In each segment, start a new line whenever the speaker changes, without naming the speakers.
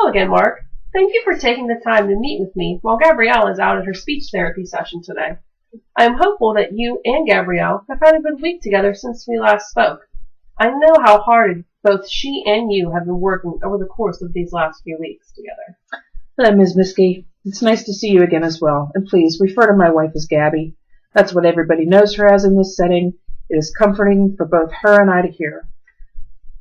again, Mark. Thank you for taking the time to meet with me while Gabrielle is out at her speech therapy session today. I am hopeful that you and Gabrielle have had a good week together since we last spoke. I know how hard both she and you have been working over the course of these last few weeks together.
Hello, Ms. Miskey. It's nice to see you again as well. And please, refer to my wife as Gabby. That's what everybody knows her as in this setting. It is comforting for both her and I to hear.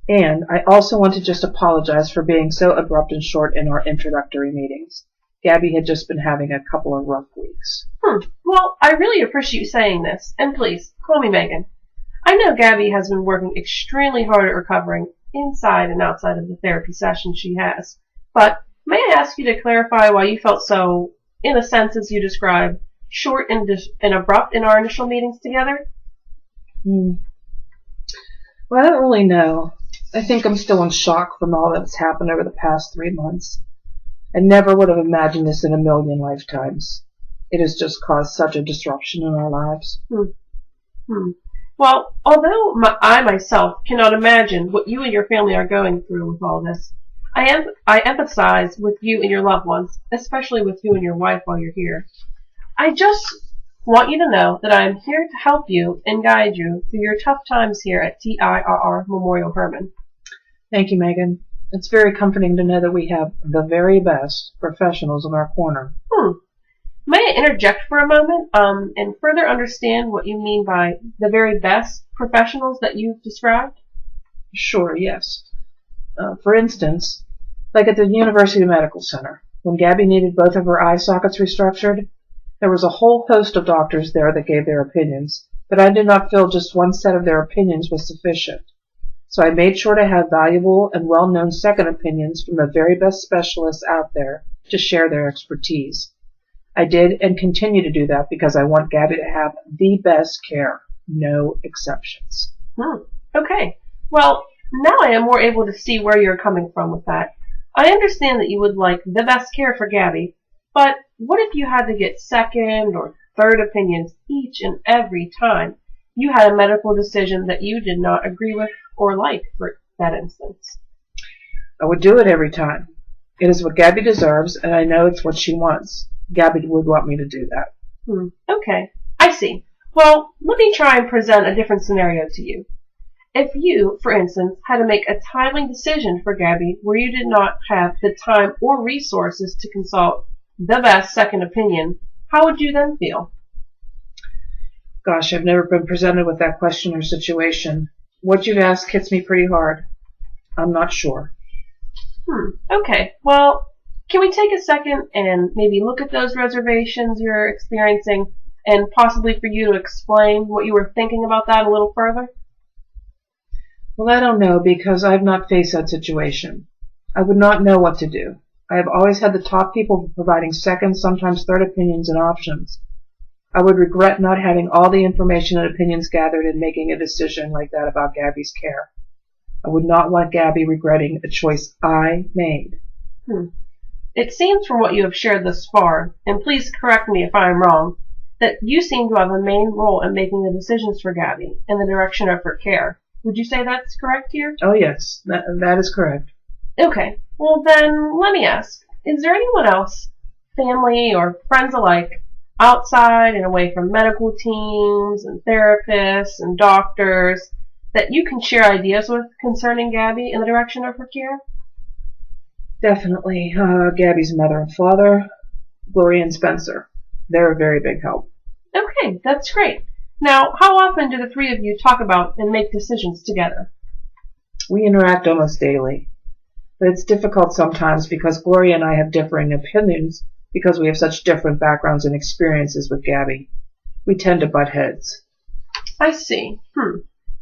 And I also want to just apologize for being so abrupt and short in our introductory meetings. Gabby had just been having a couple of rough weeks.
Well, I really appreciate you saying this. And please, call me Megan. I know Gabby has been working extremely hard at recovering inside and outside of the therapy session she has. But may I ask you to clarify why you felt so, in a sense as you described, short and abrupt in our initial meetings together?
Well, I don't really know. I think I'm still in shock from all that's happened over the past 3 months. I never would have imagined this in a million lifetimes. It has just caused such a disruption in our lives.
Well, although I myself cannot imagine what you and your family are going through with all this, I empathize with you and your loved ones, especially with you and your wife while you're here. I just want you to know that I am here to help you and guide you through your tough times here at TIRR Memorial Hermann.
Thank you, Megan. It's very comforting to know that we have the very best professionals in our corner.
May I interject for a moment and further understand what you mean by the very best professionals that you've described?
Sure, yes. For instance, like at the University Medical Center, when Gabby needed both of her eye sockets restructured, there was a whole host of doctors there that gave their opinions, but I did not feel just one set of their opinions was sufficient. So I made sure to have valuable and well-known second opinions from the very best specialists out there to share their expertise. I did and continue to do that because I want Gabby to have the best care, no exceptions.
Okay. Well, now I am more able to see where you're coming from with that. I understand that you would like the best care for Gabby, but what if you had to get second or third opinions each and every time you had a medical decision that you did not agree with or like, for that instance?
I would do it every time. It is what Gabby deserves, and I know it's what she wants. Gabby would want me to do that.
Okay, I see. Well, let me try and present a different scenario to you. If you, for instance, had to make a timely decision for Gabby where you did not have the time or resources to consult the best second opinion, how would you then feel?
Gosh, I've never been presented with that question or situation. What you've asked hits me pretty hard. I'm not sure.
Okay, well, can we take a second and maybe look at those reservations you're experiencing and possibly for you to explain what you were thinking about that a little further?
Well, I don't know because I've not faced that situation. I would not know what to do. I have always had the top people providing second, sometimes third opinions and options. I would regret not having all the information and opinions gathered and making a decision like that about Gabby's care. I would not want Gabby regretting a choice I made.
It seems from what you have shared thus far, and please correct me if I am wrong, that you seem to have a main role in making the decisions for Gabby and the direction of her care. Would you say that's correct here?
Oh, yes, that is correct.
Okay, well then, let me ask, is there anyone else, family or friends alike, outside and away from medical teams and therapists and doctors, that you can share ideas with concerning Gabby in the direction of her care?
Definitely. Gabby's mother and father, Gloria and Spencer. They're a very big help.
Okay, that's great. Now, how often do the three of you talk about and make decisions together?
We interact almost daily. But it's difficult sometimes because Gloria and I have differing opinions because we have such different backgrounds and experiences with Gabby. We tend to butt heads.
I see.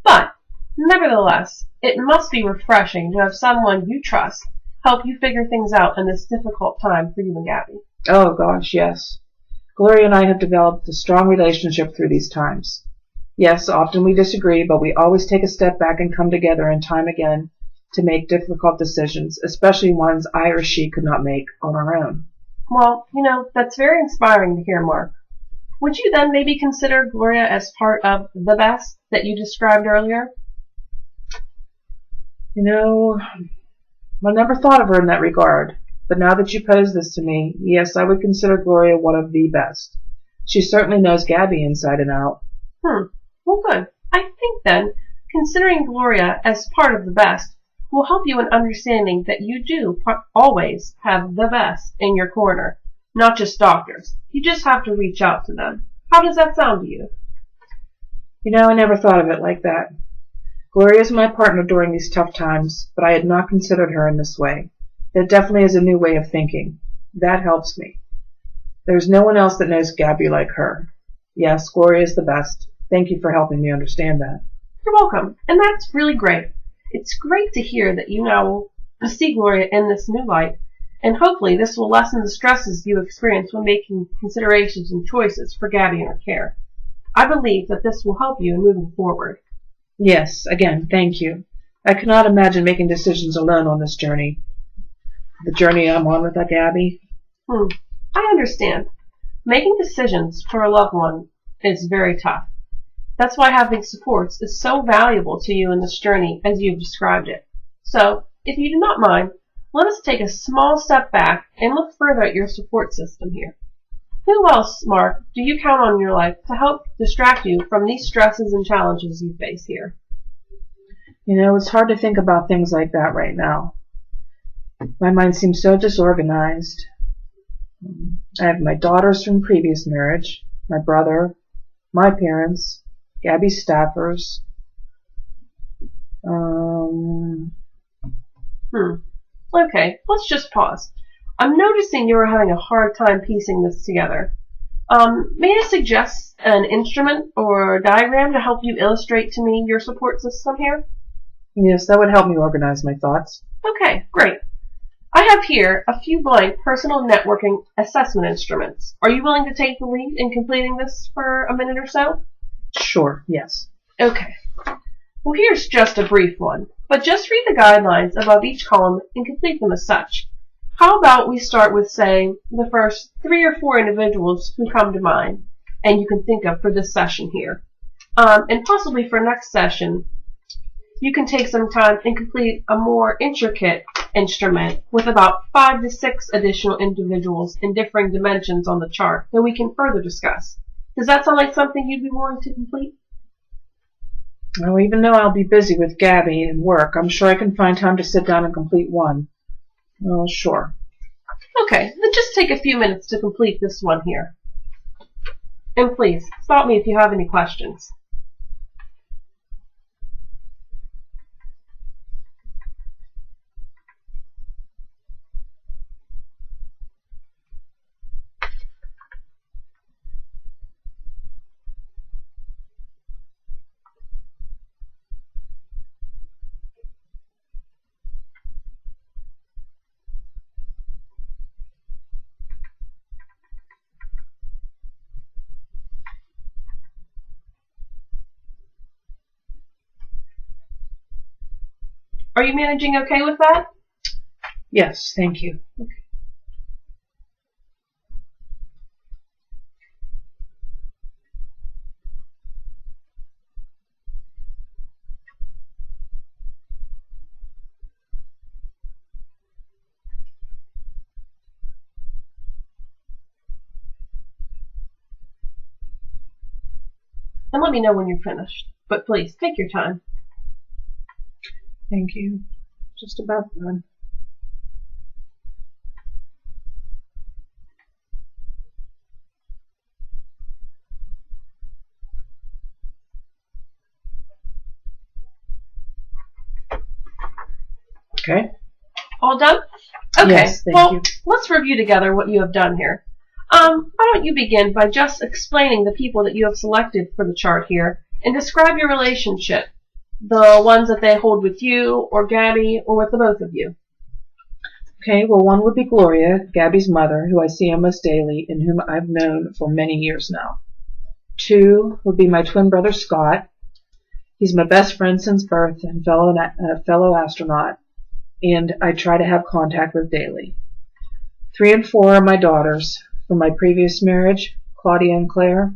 But, nevertheless, it must be refreshing to have someone you trust help you figure things out in this difficult time for you and Gabby.
Oh, gosh, yes. Gloria and I have developed a strong relationship through these times. Yes, often we disagree, but we always take a step back and come together in time again to make difficult decisions, especially ones I or she could not make on our own.
Well, that's very inspiring to hear, Mark. Would you then maybe consider Gloria as part of the best that you described earlier?
I never thought of her in that regard. But now that you pose this to me, yes, I would consider Gloria one of the best. She certainly knows Gabby inside and out.
Well, good. I think then, considering Gloria as part of the best will help you in understanding that you do always have the best in your corner, not just doctors. You just have to reach out to them. How does that sound to you?
You know, I never thought of it like that. Gloria is my partner during these tough times, but I had not considered her in this way. That definitely is a new way of thinking. That helps me. There's no one else that knows Gabby like her. Yes, Gloria is the best. Thank you for helping me understand that.
You're welcome, and that's really great. It's great to hear that you now see Gloria in this new light, and hopefully this will lessen the stresses you experience when making considerations and choices for Gabby and her care. I believe that this will help you in moving forward.
Yes, again, thank you. I cannot imagine making decisions alone on this journey. The journey I'm on with Gabby.
I understand. Making decisions for a loved one is very tough. That's why having supports is so valuable to you in this journey as you've described it. So, if you do not mind, let us take a small step back and look further at your support system here. Who else, Mark, do you count on in your life to help distract you from these stresses and challenges you face here?
You know, it's hard to think about things like that right now. My mind seems so disorganized. I have my daughters from previous marriage, my brother, my parents, Gabby's staffers.
Okay, let's just pause. I'm noticing you're having a hard time piecing this together. May I suggest an instrument or diagram to help you illustrate to me your support system here?
Yes, that would help me organize my thoughts.
Okay, great. I have here a few blank personal networking assessment instruments. Are you willing to take the lead in completing this for a minute or so?
Sure, yes.
Okay. Well, here's just a brief one, but just read the guidelines above each column and complete them as such. How about we start with, say, the first 3 or 4 individuals who come to mind, and you can think of for this session here. And possibly for next session, you can take some time and complete a more intricate instrument with about 5 to 6 additional individuals in differing dimensions on the chart that we can further discuss. Does that sound like something you'd be willing to complete?
Well, even though I'll be busy with Gabby and work, I'm sure I can find time to sit down and complete one. Well, sure.
Okay, then just take a few minutes to complete this one here. And please, stop me if you have any questions. Are you managing okay with that?
Yes, thank you.
Okay. And let me know when you're finished. But please, take your time.
Thank you. Just about done. Okay.
All done? Okay.
Yes, thank
well,
you.
let's review together what you have done here. Why don't you begin by just explaining the people that you have selected for the chart here and describe your relationship, the ones that they hold with you or Gabby or with the both of you.
Okay, well, one would be Gloria, Gabby's mother, who I see almost daily and whom I've known for many years now. 2 would be my twin brother Scott. He's my best friend since birth and fellow astronaut, and I try to have contact with daily. 3 and 4 are my daughters from my previous marriage, Claudia and Claire.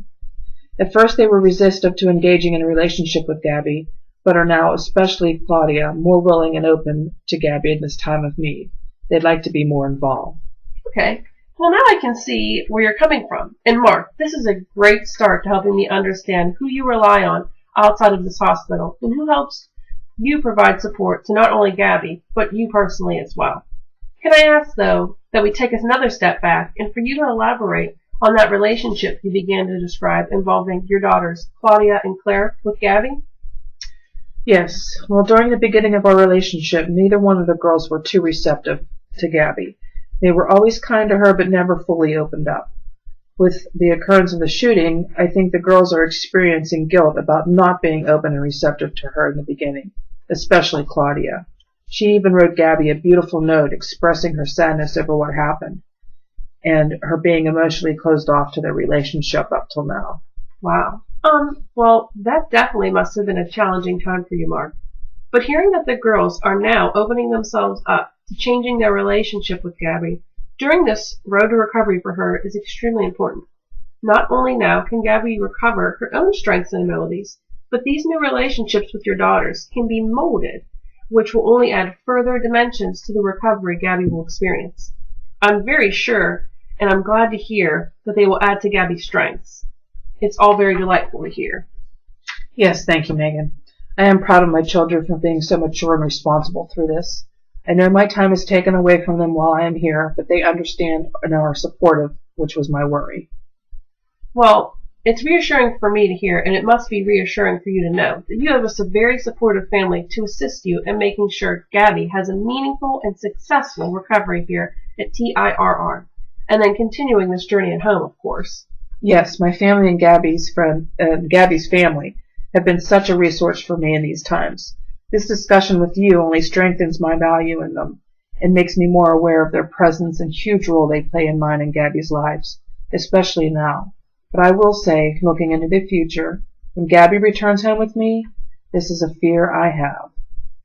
At first they were resistant to engaging in a relationship with Gabby, but are now, especially Claudia, more willing and open to Gabby in this time of need. they'd like to be more involved.
Okay. Well, now I can see where you're coming from. And Mark, this is a great start to helping me understand who you rely on outside of this hospital and who helps you provide support to not only Gabby, but you personally as well. Can I ask, though, that we take another step back and for you to elaborate on that relationship you began to describe involving your daughters, Claudia and Claire, with Gabby?
Yes. Well, during the beginning of our relationship, neither one of the girls were too receptive to Gabby. They were always kind to her, but never fully opened up. With the occurrence of the shooting, I think the girls are experiencing guilt about not being open and receptive to her in the beginning, especially Claudia. She even wrote Gabby a beautiful note expressing her sadness over what happened and her being emotionally closed off to their relationship up till now.
Wow. Well, that definitely must have been a challenging time for you, Mark. But hearing that the girls are now opening themselves up to changing their relationship with Gabby during this road to recovery for her is extremely important. Not only now can Gabby recover her own strengths and abilities, but these new relationships with your daughters can be molded, which will only add further dimensions to the recovery Gabby will experience. I'm very sure, and I'm glad to hear, that they will add to Gabby's strengths. It's all very delightful to hear.
Yes, thank you, Megan. I am proud of my children for being so mature and responsible through this. I know my time is taken away from them while I am here, but they understand and are supportive, which was my worry.
Well, it's reassuring for me to hear, and it must be reassuring for you to know that you have a very supportive family to assist you in making sure Gabby has a meaningful and successful recovery here at TIRR, and then continuing this journey at home, of course.
Yes, my family and Gabby's family have been such a resource for me in these times. This discussion with you only strengthens my value in them and makes me more aware of their presence and huge role they play in mine and Gabby's lives, especially now. But I will say, looking into the future, when Gabby returns home with me, this is a fear I have.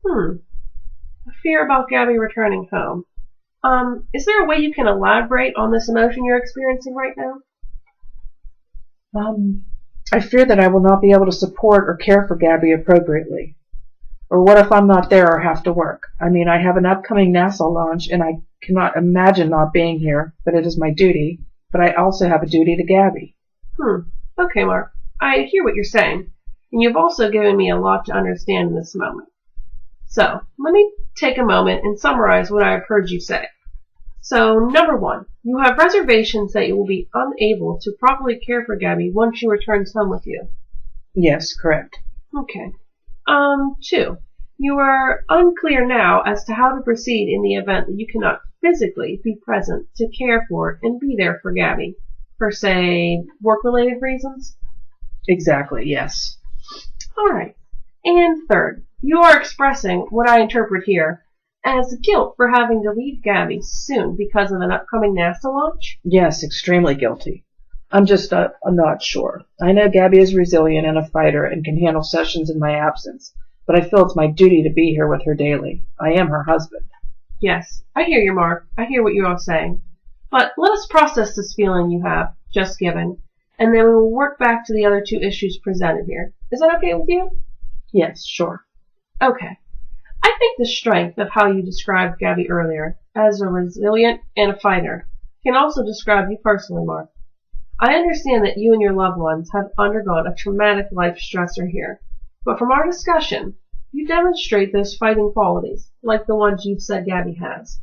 A fear about Gabby returning home. Is there a way you can elaborate on this emotion you're experiencing right now?
I fear that I will not be able to support or care for Gabby appropriately. Or what if I'm not there or have to work? I mean, I have an upcoming NASA launch, and I cannot imagine not being here, but it is my duty. But I also have a duty to Gabby.
Okay, Mark. I hear what you're saying, and you've also given me a lot to understand in this moment. So, let me take a moment and summarize what I've heard you say. So, number one, you have reservations that you will be unable to properly care for Gabby once she returns home with you.
Yes, correct.
Okay. Two, you are unclear now as to how to proceed in the event that you cannot physically be present to care for and be there for Gabby, for, say, work-related reasons?
Exactly, yes.
All right. And third, you are expressing what I interpret here as guilt for having to leave Gabby soon because of an upcoming NASA launch?
Yes, extremely guilty. I'm just not sure. I know Gabby is resilient and a fighter and can handle sessions in my absence, but I feel it's my duty to be here with her daily. I am her husband.
Yes, I hear you, Mark. I hear what you are saying. But let us process this feeling you have just given, and then we will work back to the other two issues presented here. Is that okay with you?
Yes, sure.
Okay. I think the strength of how you described Gabby earlier, as a resilient and a fighter, can also describe you personally, Mark. I understand that you and your loved ones have undergone a traumatic life stressor here, but from our discussion, you demonstrate those fighting qualities, like the ones you've said Gabby has.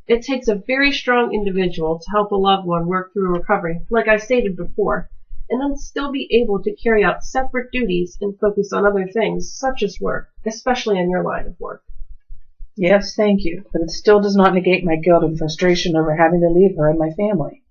It takes a very strong individual to help a loved one work through recovery, like I stated before, and then still be able to carry out separate duties and focus on other things, such as work, especially in your line of work.
Yes, thank you, but it still does not negate my guilt and frustration over having to leave her and my family.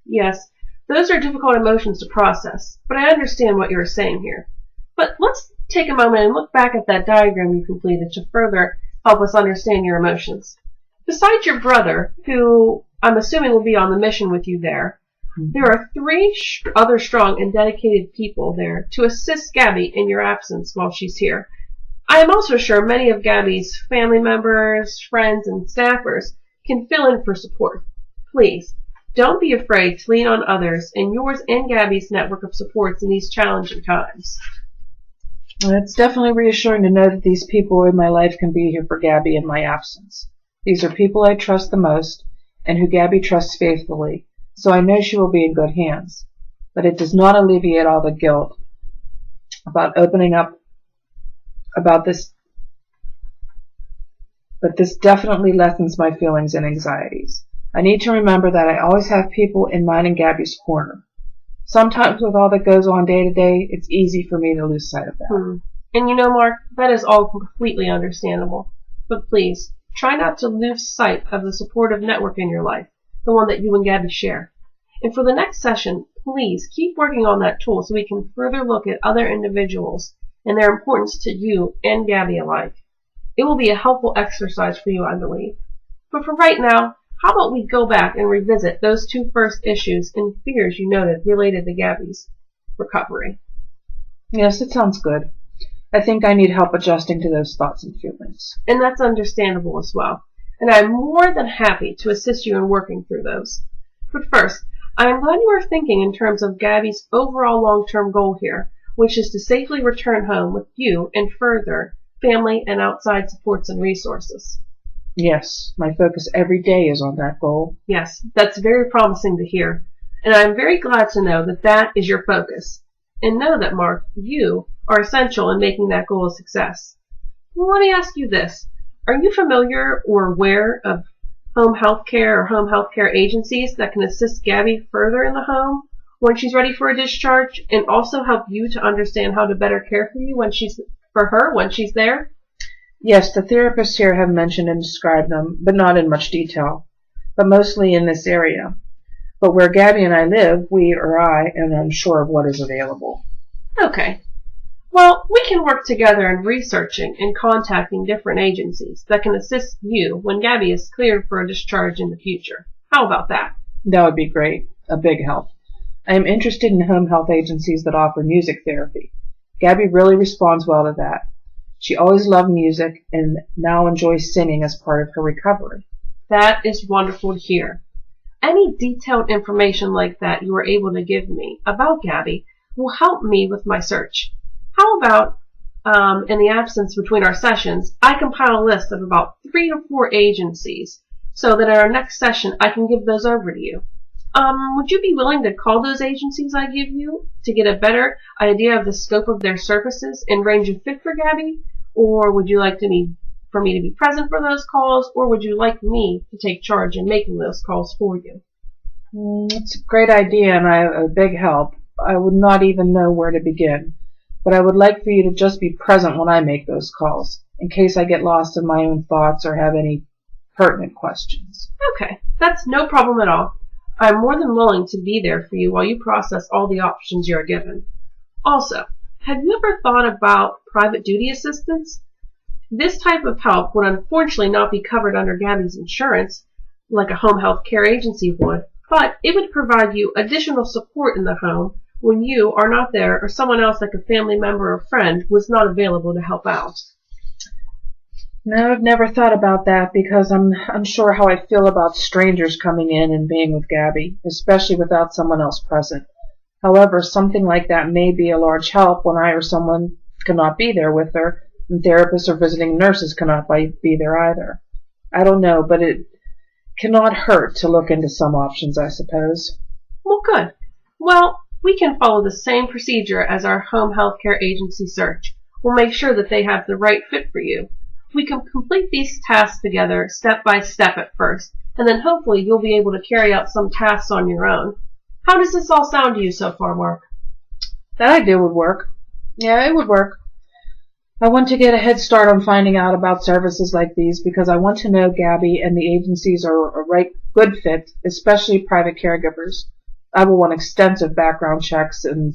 Yes, those are difficult emotions to process, but I understand what you're saying here. But let's take a moment and look back at that diagram you completed to further help us understand your emotions. Besides your brother, who I'm assuming will be on the mission with you there, there are three other strong and dedicated people there to assist Gabby in your absence while she's here. I am also sure many of Gabby's family members, friends, and staffers can fill in for support. Please, don't be afraid to lean on others and yours and Gabby's network of supports in these challenging times.
It's definitely reassuring to know that these people in my life can be here for Gabby in my absence. These are people I trust the most and who Gabby trusts faithfully, so I know she will be in good hands. But it does not alleviate all the guilt about opening up about this, but this definitely lessens my feelings and anxieties. I need to remember that I always have people in mine and Gabby's corner. Sometimes with all that goes on day to day, it's easy for me to lose sight of that.
And you know, Mark, that is all completely understandable. But please, try not to lose sight of the supportive network in your life, the one that you and Gabby share. And for the next session, please keep working on that tool so we can further look at other individuals and their importance to you and Gabby alike. It will be a helpful exercise for you, I believe. But for right now, how about we go back and revisit those two first issues and fears you noted related to Gabby's recovery?
Yes, it sounds good. I think I need help adjusting to those thoughts and feelings.
And that's understandable as well. And I'm more than happy to assist you in working through those. But first, I am glad you are thinking in terms of Gabby's overall long-term goal here, which is to safely return home with you and further family and outside supports and resources.
Yes, my focus every day is on that goal.
Yes, that's very promising to hear. And I'm very glad to know that that is your focus. And know that, Mark, you are essential in making that goal a success. Well, let me ask you this. Are you familiar or aware of home health care or home health care agencies that can assist Gabby further in the home when she's ready for a discharge and also help you to understand how to better care for you when she's there?
Yes, the therapists here have mentioned and described them, but not in much detail, but mostly in this area. But where Gabby and I live, I am unsure of what is available.
Okay. Well, we can work together in researching and contacting different agencies that can assist you when Gabby is cleared for a discharge in the future. How about that?
That would be great. A big help. I am interested in home health agencies that offer music therapy. Gabby really responds well to that. She always loved music and now enjoys singing as part of her recovery.
That is wonderful to hear. Any detailed information like that you are able to give me about Gabby will help me with my search. How about, in the absence between our sessions, I compile a list of about 3 to 4 agencies so that in our next session I can give those over to you. Would you be willing to call those agencies I give you to get a better idea of the scope of their services and range of fit for Gabby? Or would you like for me to be present for those calls, or would you like me to take charge in making those calls for you?
It's a great idea and a big help. I would not even know where to begin, but I would like for you to just be present when I make those calls, in case I get lost in my own thoughts or have any pertinent questions.
Okay, that's no problem at all. I'm more than willing to be there for you while you process all the options you are given. Also, have you ever thought about private duty assistance? This type of help would unfortunately not be covered under Gabby's insurance, like a home health care agency would, but it would provide you additional support in the home when you are not there or someone else like a family member or friend was not available to help out.
No, I've never thought about that because I'm unsure how I feel about strangers coming in and being with Gabby, especially without someone else present. However, something like that may be a large help when I or someone cannot be there with her, and therapists or visiting nurses cannot be there either. I don't know, but it cannot hurt to look into some options, I suppose.
Well, good. Well, we can follow the same procedure as our home health care agency search. We'll make sure that they have the right fit for you. We can complete these tasks together step by step at first, and then hopefully you'll be able to carry out some tasks on your own. How does this all sound to you so far, Mark?
That idea would work. Yeah, it would work. I want to get a head start on finding out about services like these because I want to know Gabby and the agencies are a right good fit, especially private caregivers. I will want extensive background checks and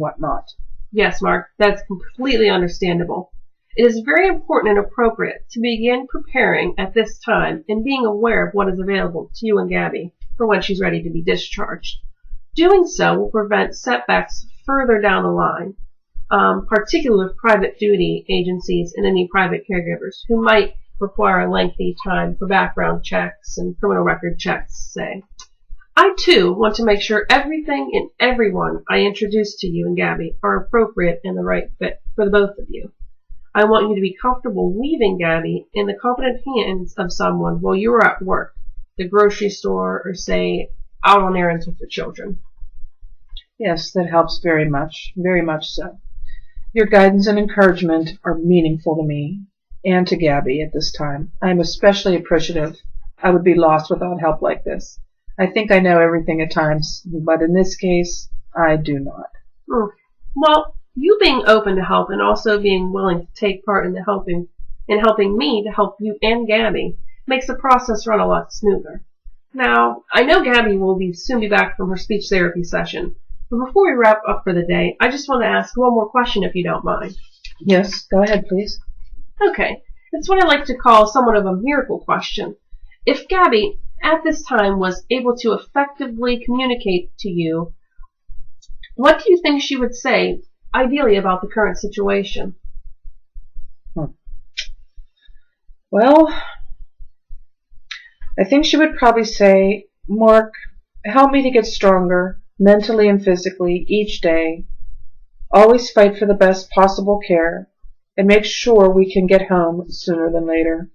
whatnot.
Yes, Mark, that's completely understandable. It is very important and appropriate to begin preparing at this time and being aware of what is available to you and Gabby for when she's ready to be discharged. Doing so will prevent setbacks further down the line, particularly with private duty agencies and any private caregivers who might require a lengthy time for background checks and criminal record checks, say. I, too, want to make sure everything and everyone I introduce to you and Gabby are appropriate and the right fit for the both of you. I want you to be comfortable leaving Gabby in the competent hands of someone while you are at work, the grocery store, or say, out on errands with your children.
Yes, that helps very much so. Your guidance and encouragement are meaningful to me and to Gabby at this time. I am especially appreciative. I would be lost without help like this. I think I know everything at times, but in this case, I do not.
Well, you being open to help and also being willing to take part in helping me to help you and Gabby makes the process run a lot smoother. Now, I know Gabby will soon be back from her speech therapy session, but before we wrap up for the day, I just want to ask one more question if you don't mind.
Yes, go ahead, please.
Okay, it's what I like to call somewhat of a miracle question. If Gabby, at this time, was able to effectively communicate to you, what do you think she would say, ideally, about the current situation?
Well, I think she would probably say, Mark, help me to get stronger, mentally and physically, each day. Always fight for the best possible care, and make sure we can get home sooner than later.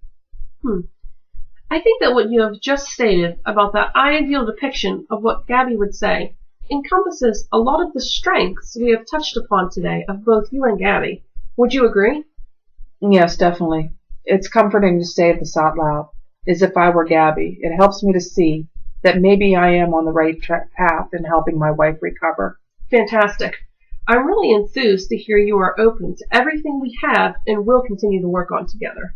I think that what you have just stated about the ideal depiction of what Gabby would say encompasses a lot of the strengths we have touched upon today of both you and Gabby. Would you agree?
Yes, definitely. It's comforting to say this out loud, as if I were Gabby. It helps me to see that maybe I am on the right path in helping my wife recover.
Fantastic. I'm really enthused to hear you are open to everything we have and will continue to work on together.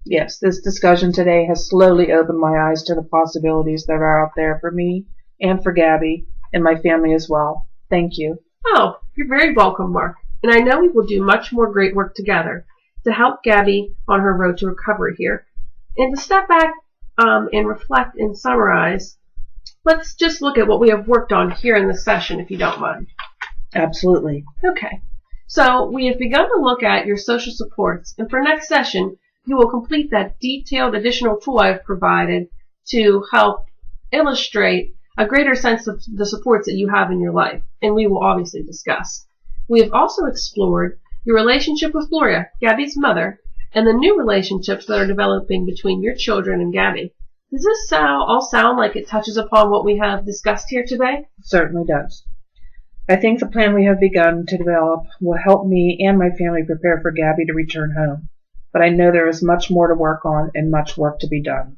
Yes, this discussion today has slowly opened my eyes to the possibilities that are out there for me and for Gabby and my family as well. Thank you.
Oh, you're very welcome, Mark. And I know we will do much more great work together to help Gabby on her road to recovery here. And to step back and reflect and summarize, let's just look at what we have worked on here in this session, if you don't mind.
Absolutely.
Okay. So we have begun to look at your social supports, and for next session, you will complete that detailed additional tool I have provided to help illustrate a greater sense of the supports that you have in your life, and we will obviously discuss. We have also explored your relationship with Gloria, Gabby's mother, and the new relationships that are developing between your children and Gabby. Does this all sound like it touches upon what we have discussed here today?
It certainly does. I think the plan we have begun to develop will help me and my family prepare for Gabby to return home. But I know there is much more to work on and much work to be done.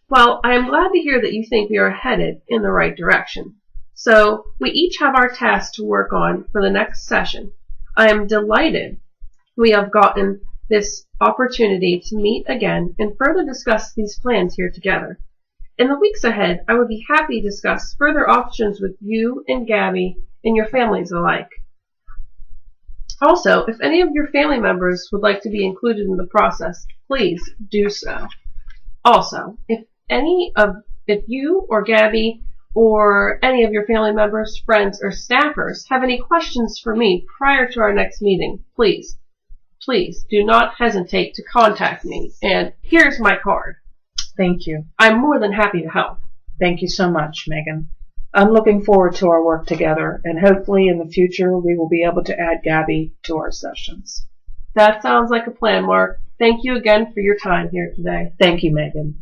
Well, I am glad to hear that you think we are headed in the right direction. So we each have our tasks to work on for the next session. I am delighted we have gotten this opportunity to meet again and further discuss these plans here together. In the weeks ahead, I would be happy to discuss further options with you and Gabby and your families alike. Also, if any of your family members would like to be included in the process, please do so. Also, if you or Gabby or any of your family members, friends, or staffers have any questions for me prior to our next meeting, please do not hesitate to contact me. And here's my card.
Thank you.
I'm more than happy to help.
Thank you so much, Megan. I'm looking forward to our work together, and hopefully in the future we will be able to add Gabby to our sessions.
That sounds like a plan, Mark. Thank you again for your time here today.
Thank you, Megan.